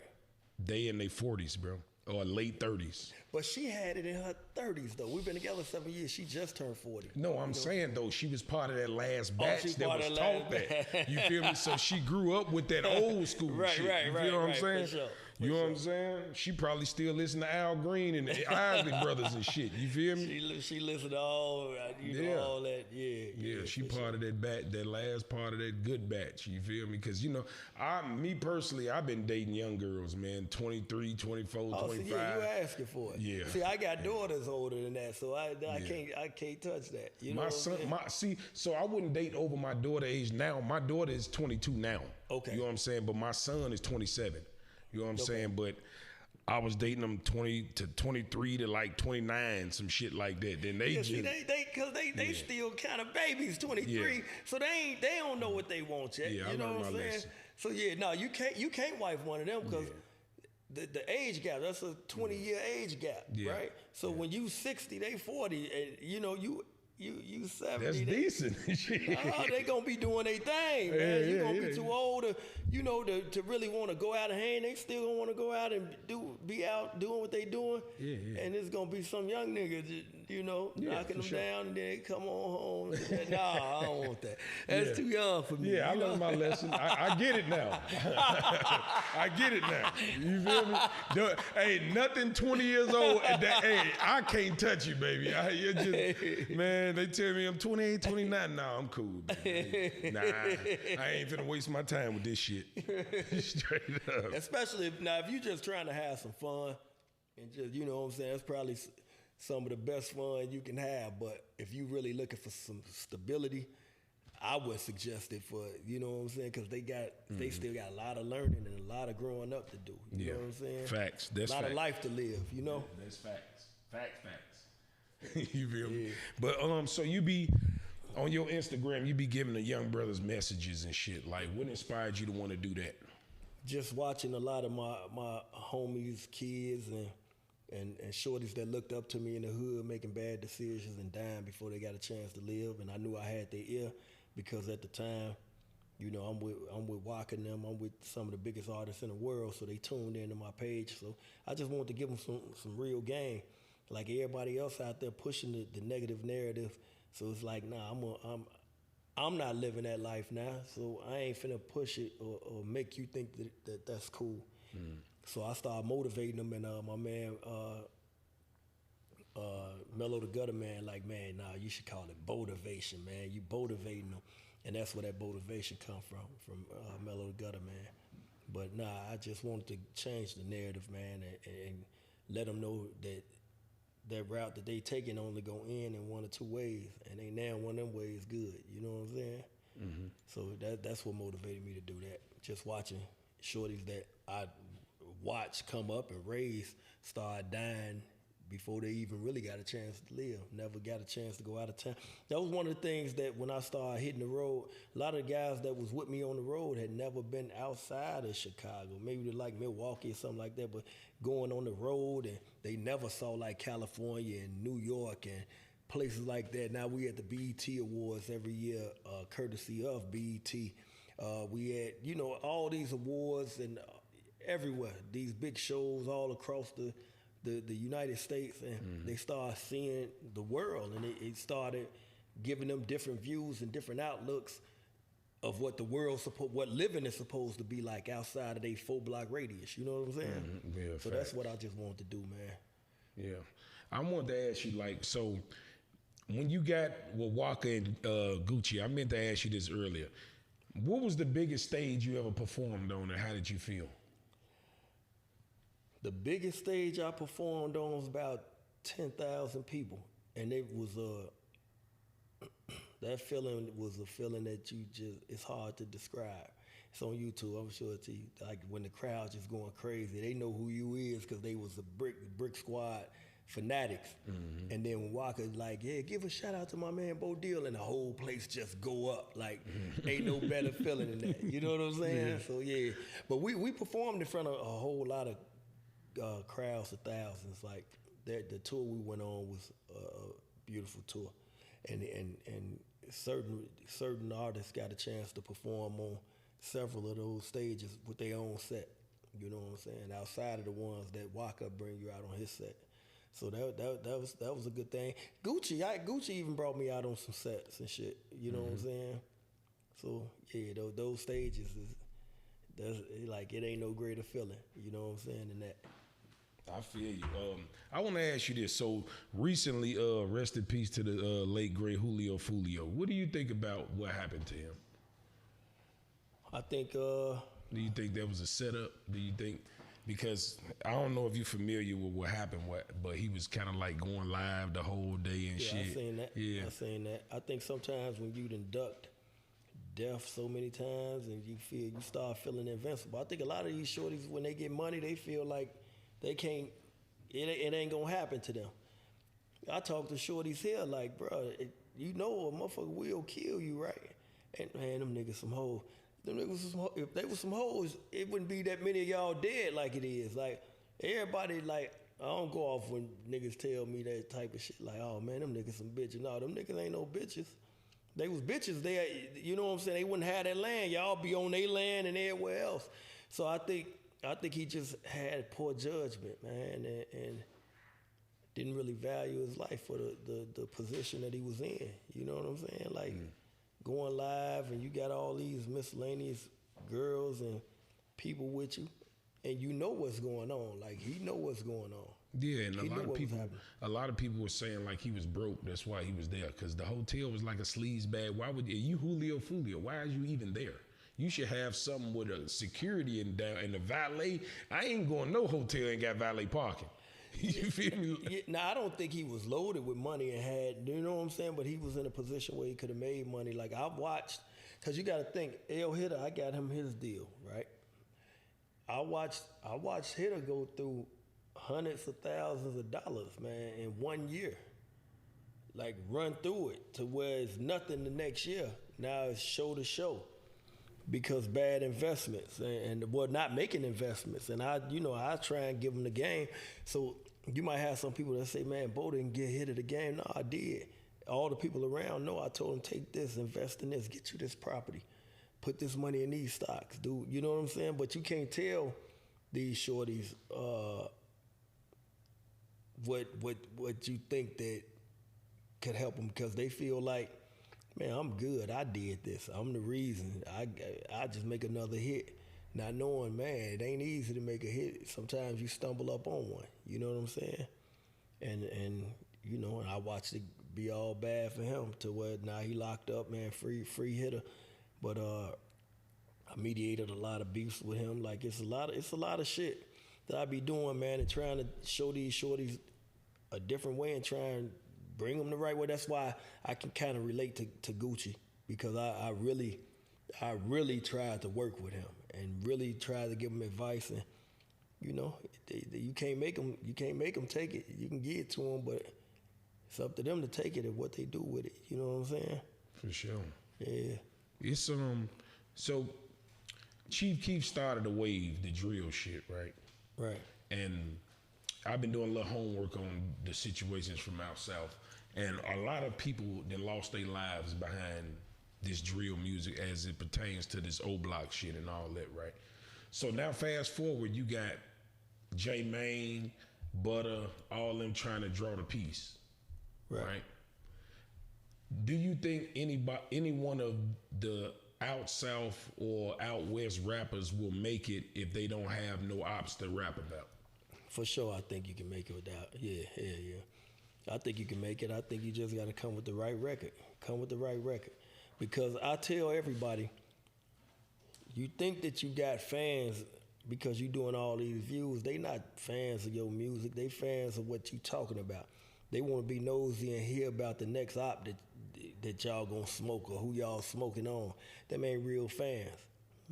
they in their 40s, bro, or late 30s. But she had it in her 30s though. We've been together 7 years. She just turned 40. No, I'm saying though, she was part of that last batch that was of taught that. You feel me? So she grew up with that old school shit. You feel what I'm saying? For sure. You know what I'm saying? She probably still listen to Al Green and the Isley Brothers and shit. You feel me? She listened to all, know, all that. Yeah, she part of that batch, that last part of that good batch. You feel me? Because, you know, me personally, I've been dating young girls, man, 23, 24, 25. See, yeah, you asking for it. Yeah. See, I got daughters older than that, so I can't touch that. You know my son, so I wouldn't date over my daughter age now. My daughter is 22 now. Okay. You know what I'm saying? But my son is 27. You know what I'm saying? But I was dating them 20 to 23 to like 29, some shit like that. Then they just, see, they still kind of babies, 23. Yeah. So they don't know what they want yet. Yeah, you know what I'm saying? lesson. So no, you can't wife one of them because the age gap, that's a 20-year age gap, right? So when you 60, they 40, and you know you 70. That's decent. They gonna be doing their thing, man. You gonna be too old to, you know, to really want to go out and hang. They still gonna want to go out and be out doing what they doing. And it's gonna be some young nigga, you know, knocking them down, and then they come on home. Nah, I don't want that. That's too young for me. Yeah, I learned my lesson. I get it now. I get it now. You feel me? Hey, nothing 20 years old. Hey, I can't touch you, baby. You're just, man, they tell me I'm 28, 29. Nah, I'm cool, man. Nah, I ain't finna waste my time with this shit. Straight up. Especially if you just trying to have some fun and just, you know what I'm saying, that's probably some of the best fun you can have. But if you really looking for some stability, I would suggest it for, you know what I'm saying, because they still got a lot of learning and a lot of growing up to do. You know what I'm saying? Facts. That's a lot facts. of life to live, you know? That's facts. Facts. You feel me? But so you be on your Instagram, you be giving the young brothers messages and shit. Like, what inspired you to want to do that? Just watching a lot of my homies, kids, and shorties that looked up to me in the hood making bad decisions and dying before they got a chance to live, and I knew I had their ear because at the time, you know, I'm with Waka and them. I'm with some of the biggest artists in the world, so they tuned into my page. So I just wanted to give them some real game. Like everybody else out there pushing the negative narrative. So it's like, nah, I'm not living that life now. So I ain't finna push it or make you think that's cool. So I started motivating them, and my man Mellow the Gutter Man, like, man, nah, you should call it motivation, man. You motivating them, and that's where that motivation come from Mellow the Gutter Man. But nah, I just wanted to change the narrative, man, and let them know that route that they taking only go in one or two ways, and they now one of them ways good. You know what I'm saying? Mm-hmm. So that's what motivated me to do that. Just watching shorties that I watched come up and raise start dying before they even really got a chance to live. Never got a chance to go out of town. That was one of the things that when I started hitting the road, a lot of the guys that was with me on the road had never been outside of Chicago. Maybe they like Milwaukee or something like that, but going on the road, and they never saw like California and New York and places like that. Now we at the BET Awards every year, courtesy of BET. We had, you know, all these awards and everywhere, these big shows all across the United States, and they started seeing the world, and it started giving them different views and different outlooks of what the world what living is supposed to be like outside of their 4-block radius. You know what I'm saying? Yeah, so that's what I just wanted to do, man. Yeah. I wanted to ask you, like, so when you got with Waka and Gucci, I meant to ask you this earlier. What was the biggest stage you ever performed on, and how did you feel? The biggest stage I performed on was about 10,000 people, and it was that feeling was a feeling that it's hard to describe. It's on YouTube, I'm sure to you. Like when the crowd's just going crazy, they know who you is because they was the Brick Squad fanatics. Mm-hmm. And then when Waka like, yeah, give a shout out to my man Bo Deal, and the whole place just go up. Like, ain't no better feeling than that. You know what I'm saying? Yeah. So yeah, but we performed in front of a whole lot of crowds of thousands. Like the tour we went on was a beautiful tour, and certain artists got a chance to perform on several of those stages with their own set. You know what I'm saying? Outside of the ones that Waka bring you out on his set. So that was a good thing. Gucci even brought me out on some sets and shit. You know what I'm saying? So yeah, those stages it ain't no greater feeling. You know what I'm saying than that. I feel you. I want to ask you this. So recently, rest in peace to the late great Julio Fulio. What do you think about what happened to him? I think. Do you think that was a setup? Do you think? Because I don't know if you're familiar with what happened, but he was kind of like going live the whole day and shit. I seen that. Yeah, I seen that. I think sometimes when you done ducked death so many times and you start feeling invincible. I think a lot of these shorties, when they get money, they feel like they can't. It ain't gonna happen to them. I talk to shorties here like, bro, you know a motherfucker will kill you, right? And man, them niggas some hoes. Them niggas was some hoes. If they was some hoes, it wouldn't be that many of y'all dead like it is. Like everybody, like I don't go off when niggas tell me that type of shit. Like, oh man, them niggas some bitches. No, them niggas ain't no bitches. They was bitches. You know what I'm saying? They wouldn't have that land. Y'all be on their land and everywhere else. So I think he just had poor judgment, man, and didn't really value his life for the position that he was in. You know what I'm saying? Like going live and you got all these miscellaneous girls and people with you, and you know what's going on. Like he know what's going on. Yeah, and a lot of people were saying like he was broke. That's why he was there, because the hotel was like a sleaze bag. Why would you Julio Fulio? Why are you even there? You should have something with a security and the valet. I ain't going no hotel ain't got valet parking. You feel me? Yeah, now I don't think he was loaded with money and had, you know what I'm saying? But he was in a position where he could have made money. Like I watched, because you got to think, El Hitter, I got him his deal, right? I watched Hitter go through hundreds of thousands of dollars, man, in 1 year. Like run through it to where it's nothing the next year. Now it's show to show. Because bad investments and not making investments, and I try and give them the game. So you might have some people that say, "Man, Bo didn't get hit of the game." No, I did. All the people around know I told him, "Take this, invest in this, get you this property, put this money in these stocks, dude." You know what I'm saying? But you can't tell these shorties what you think that could help them, because they feel like, man, I'm good. I did this. I'm the reason. I just make another hit. Not knowing, man, it ain't easy to make a hit. Sometimes you stumble up on one. You know what I'm saying? And you know, and I watched it be all bad for him to where now he locked up, man, free hitter. But I mediated a lot of beefs with him. Like it's a lot of shit that I be doing, man, and trying to show these shorties a different way and try and bring them the right way. That's why I can kind of relate to Gucci, because I really tried to work with him and really tried to give him advice. And you know, you can't make them take it. You can give it to them, but it's up to them to take it and what they do with it. You know what I'm saying? For sure. Yeah. It's so Chief Keef started the wave, the drill shit, right? Right. And I've been doing a little homework on the situations from out south, and a lot of people that lost their lives behind this drill music as it pertains to this old block shit and all that, right? So now fast forward, you got J Mane, Butter, all them trying to draw the piece, right? Do you think any one of the out south or out west rappers will make it if they don't have no ops to rap about? For sure, I think you can make it without. Yeah. I think you can make it. I think you just got to come with the right record. Come with the right record. Because I tell everybody, you think that you got fans because you doing all these views. They not fans of your music. They fans of what you talking about. They want to be nosy and hear about the next op that y'all gonna smoke or who y'all smoking on. Them ain't real fans.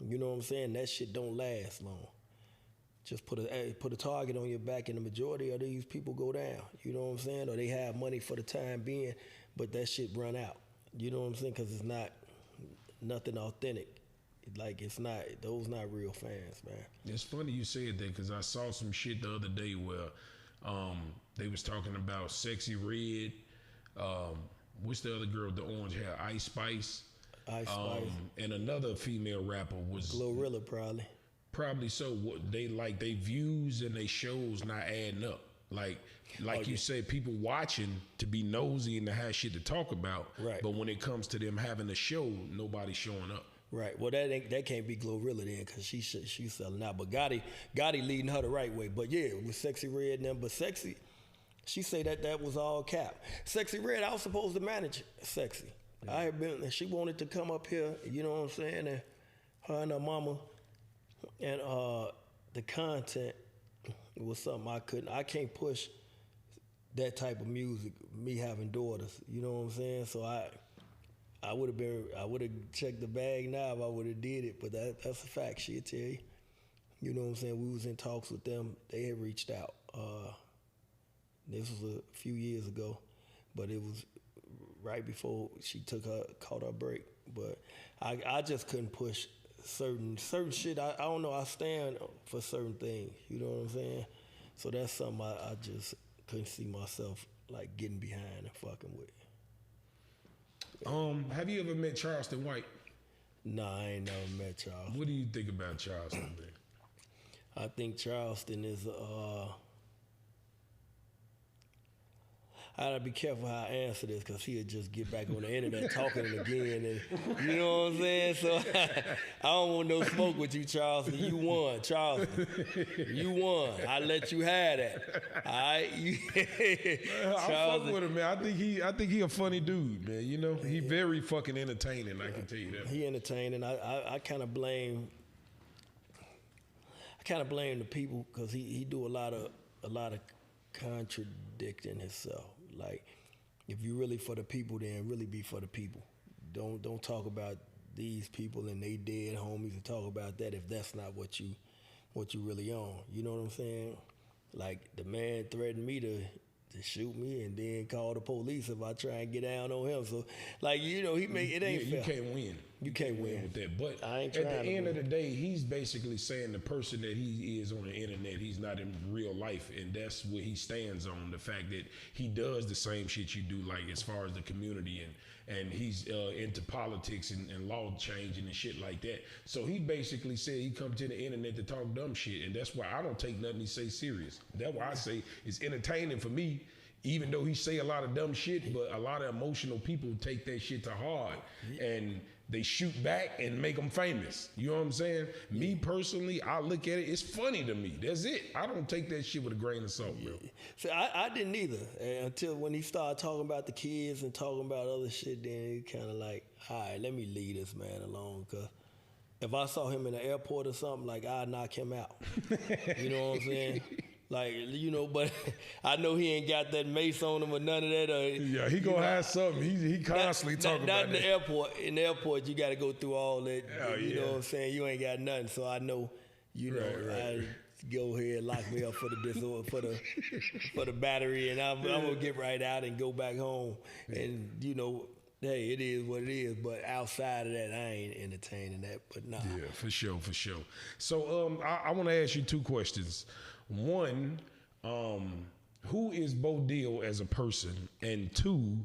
You know what I'm saying? That shit don't last long. Just put a target on your back, and the majority of these people go down. You know what I'm saying? Or they have money for the time being, but that shit run out. You know what I'm saying? Because it's not nothing authentic. Like those not real fans, man. It's funny you said that because I saw some shit the other day where they was talking about Sexy Red. What's the other girl with the orange hair? Ice Spice. Ice Spice. And another female rapper was Glorilla, probably. Probably so. They views and they shows not adding up. Like you say, people watching to be nosy and to have shit to talk about. Right. But when it comes to them having a show, nobody's showing up. Right. Well, that can't be Glorilla then, because she's selling out. But Gotti leading her the right way. But yeah, with Sexy Red and them. But Sexy, she say that was all cap. Sexy Red, I was supposed to manage Sexy. Yeah. I had been. She wanted to come up here. You know what I'm saying? And her and her mama. And the content was something I can't push that type of music, me having daughters, you know what I'm saying? So I would have checked the bag now if I would have did it, but that's a fact, she'll tell you. You know what I'm saying? We was in talks with them, they had reached out. This was a few years ago, but it was right before she caught her break. But I just couldn't push certain shit. I don't know, I stand for certain things, you know what I'm saying? So that's something I just couldn't see myself like getting behind and fucking with. Have you ever met Charleston White? Nah, I ain't never met Charleston. What do you think about Charleston, man? I think Charleston is I gotta be careful how I answer this, because he'll just get back on the internet talking again, and you know what I'm saying? So I don't want no smoke with you, Charleston. You won, Charleston. You won. I let you have that. All right? I fuck with him, man. I think he a funny dude, man. You know, he very fucking entertaining. I can tell you that. He entertaining. I kind of blame. The people, because he do a lot of contradicting himself. Like, if you really for the people, then really be for the people. Don't talk about these people and they dead homies and talk about that if that's not what you really on. You know what I'm saying? Like, the man threatened me to shoot me and then call the police if I try and get down on him. So, like, you know, it ain't fair. You can't win. You can't win with that. But I ain't at the end of the day, he's basically saying the person that he is on the internet, he's not in real life, and that's what he stands on. The fact that he does the same shit you do, like as far as the community, and he's into politics and law changing and shit like that. So he basically said he come to the internet to talk dumb shit, and that's why I don't take nothing he say serious. That's why I say it's entertaining for me, even though he say a lot of dumb shit, but a lot of emotional people take that shit to heart, and they shoot back and make them famous. You know what I'm saying? Me personally, I look at it, it's funny to me. That's it. I don't take that shit with a grain of salt, bro. See, I didn't either, until when he started talking about the kids and talking about other shit, then he kind of like, all right, let me leave this man alone, because if I saw him in the airport or something, like, I'd knock him out. You know what I'm saying? Like, you know, but I know he ain't got that mace on him or none of that. Yeah, he gonna have something. He constantly talking about that. Not in the airport. In the airport, you got to go through all that. You know what I'm saying? You ain't got nothing. So I know, you know, I go ahead and lock me up for the battery, and I'm gonna get right out and go back home. And you know, hey, it is what it is. But outside of that, I ain't entertaining that. But nah. Yeah, for sure. So I want to ask you two questions. One, who is Bo Deal as a person? And two,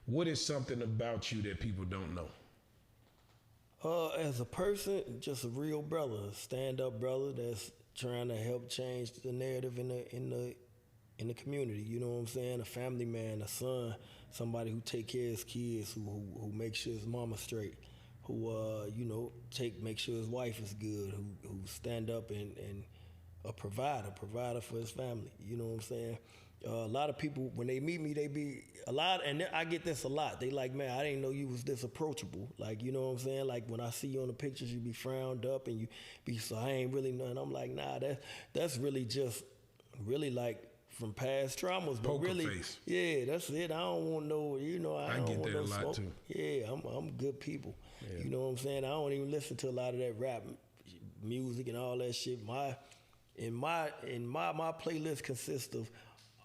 what is something about you that people don't know? As a person, just a real brother, a stand-up brother that's trying to help change the narrative in the community. You know what I'm saying? A family man, a son, somebody who take care of his kids, who makes sure his mama straight, who you know, make sure his wife is good, who stand up and a provider for his family. You know what I'm saying? A lot of people, when they meet me, they be a lot, and I get this a lot. They like, man, I didn't know you was this approachable. Like, you know what I'm saying? Like, when I see you on the pictures, you be frowned up, and you be, so I ain't really know. And I'm like, nah, that's really just, really like from past traumas. But Poker really, face. yeah, that's it. I don't want no, you know, I don't get want that no a lot smoke. too. Yeah, I'm good people. Yeah. You know what I'm saying? I don't even listen to a lot of that rap music and all that shit. My playlist consists of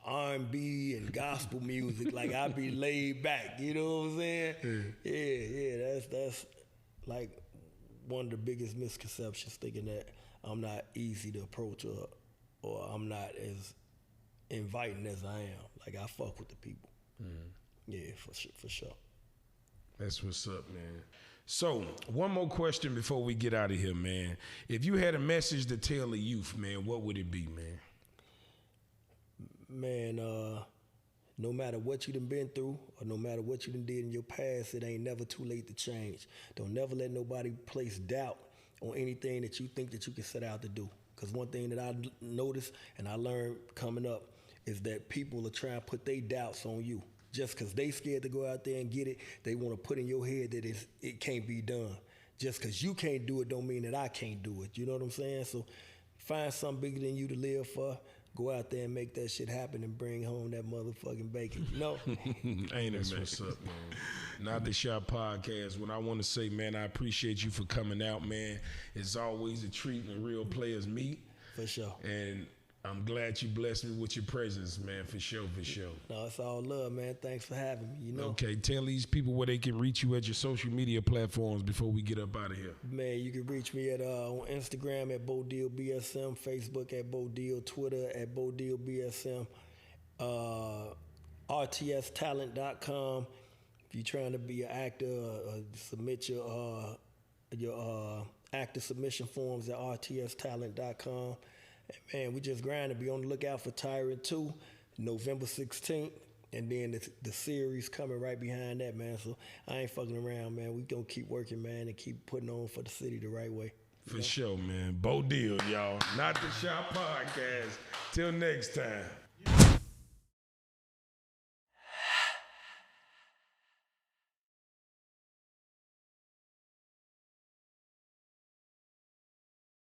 R&B and gospel music. Like, I be laid back. You know what I'm saying? Yeah. That's like one of the biggest misconceptions, thinking that I'm not easy to approach or I'm not as inviting as I am. Like, I fuck with the people. Yeah, for sure. That's what's up, man. So, one more question before we get out of here, man. If you had a message to tell the youth, man, what would it be, man? Man, no matter what you done been through or no matter what you done did in your past, it ain't never too late to change. Don't never let nobody place doubt on anything that you think that you can set out to do. Because one thing that I noticed and I learned coming up is that people are trying to put their doubts on you. Just because they scared to go out there and get it, they want to put in your head that it can't be done. Just because you can't do it don't mean that I can't do it. You know what I'm saying? So find something bigger than you to live for. Go out there and make that shit happen and bring home that motherfucking bacon. You know? Ain't it messed up, man? Not the Shop Podcast. What I want to say, man, I appreciate you for coming out, man. It's always a treat when real players meet. For sure. And I'm glad you blessed me with your presence, man, for sure. No, it's all love, man. Thanks for having me, you know. Okay, tell these people where they can reach you at your social media platforms before we get up out of here. Man, you can reach me at on Instagram at BoDealBSM, Facebook at BoDeal, Twitter at BoDealBSM, rtstalent.com. If you're trying to be an actor, submit your actor submission forms at rtstalent.com. And man, we just grinding. Be on the lookout for Tyrant 2, November 16th. And then the series coming right behind that, man. So I ain't fucking around, man. We gonna keep working, man, and keep putting on for the city the right way. For sure, man. Bo Deal, y'all. Not the Shop Podcast. Till next time.